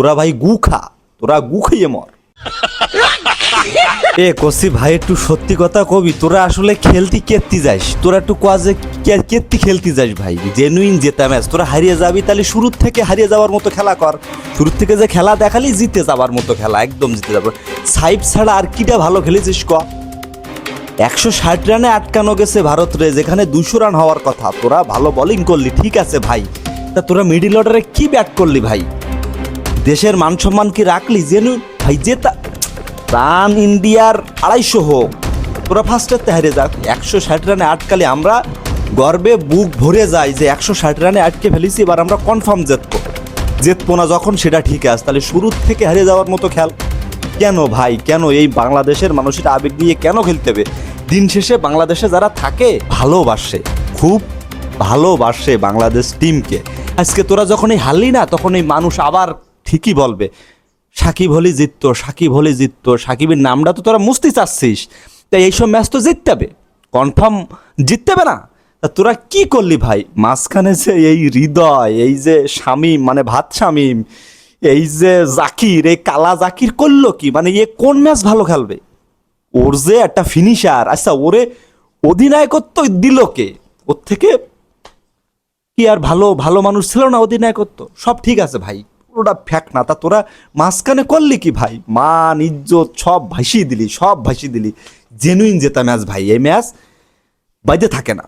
তোরা ভাই গু খা, তোরা গু খাইয়ে মর। এ কসি ভাই একটু সত্যি কথা কবি, তোরা আসলে খেলতি কেত্তি যাস, তোরা একটু কাজে কেত্তি খেলতি যাস ভাই, জেনুইন জেতা ম্যাচ। তোরা হারিয়ে যাবি তাহলে শুরুর থেকে হারিয়ে যাওয়ার মতো খেলা কর, শুরুর থেকে যে খেলা দেখালি জিতে যাবার মতো খেলা, একদম জিতে যাবো। সাইফ ছাড়া আর কিটা ভালো খেলেছিস ক? 160 রানে আটকানো গেছে ভারত রে, যেখানে 200 রান হওয়ার কথা। তোরা ভালো বোলিং করলি ঠিক আছে ভাই, তা তোরা মিডিল অর্ডারে কি ব্যাট করলি ভাই? দেশের মান সম্মান কি রাখলি? জেনুইন ভাই জেতা রান ইন্ডিয়ার 250 হোক, তোরা ফার্স্টের হারিয়ে যাক। 160 রানে আটকালে আমরা গর্বে বুক ভরে যাই যে 160 রানে আটকে ফেলেছি, এবার আমরা কনফার্ম জিতবো না যখন সেটা ঠিক আছে, তাহলে শুরুর থেকে হারিয়ে যাওয়ার মতো খেল কেন ভাই? কেন এই বাংলাদেশের মানুষের আবেগ নিয়ে কেন খেলতে হবে? দিন শেষে বাংলাদেশে যারা থাকে ভালোবাসে, খুব ভালোবাসে বাংলাদেশ টিমকে। আজকে তোরা যখন এই হারলি না, তখন এই মানুষ আবার ঠিকই বলবে সাকিব হলি জিততো, সাকিব হলি জিততো, সাকিবের নামটা তো তোরা মুছতে চাচ্ছিস, তাই এইসব ম্যাচ তো জিততে হবে, কনফার্ম জিততে হবে না? তা তোরা কি করলি ভাই মাঝখানে? যে এই হৃদয়, এই যে শামীম মানে ভাত শামীম, এই যে জাকির, এই কালা জাকির করলো কি? মানে এ কোন ম্যাচ ভালো খেলবে? ওর যে একটা ফিনিশার, আচ্ছা ওরে অধিনায়কত্ব দিল কে? ওর থেকে কি আর ভালো ভালো মানুষ ছিল না অধিনায়কত্ব? সব ঠিক আছে ভাই, ওটা ফ্যাক্ট না। তা তোরা মাঝখানে করলি কি ভাই? মান ইজ্জত সব ভাসিয়ে দিলি, সব ভাসিয়ে দিলি। জেনুইন জেতা ম্যাচ ভাই, এই ম্যাচ বাইরে থাকে না।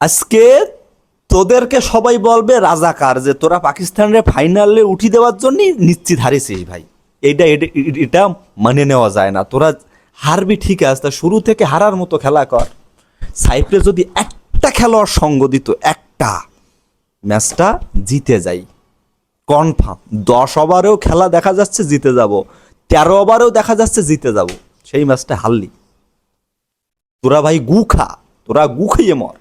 আজকে তোদেরকে সবাই বলবে রাজাকার, যে তোরা পাকিস্তানের ফাইনালে উঠি দেওয়ার জন্য নিশ্চিত হারিয়েছিস ভাই। এটা মানে নেওয়া যায় না। তোরা হারবি ঠিক আছে, তা শুরু থেকে হারার মতো খেলা কর। সাইফে যদি একটা খেলোয়াড় সঙ্গ দিত, একটা, ম্যাচটা জিতে যাই কনফার্ম। 10 ওভারেও খেলা দেখা যাচ্ছে জিতে যাব, 13 ওভারেও দেখা যাচ্ছে জিতে যাব, সেই ম্যাচটা হারলি। তোরা ভাই গু খা, তোরা গু খাইয়ে মর।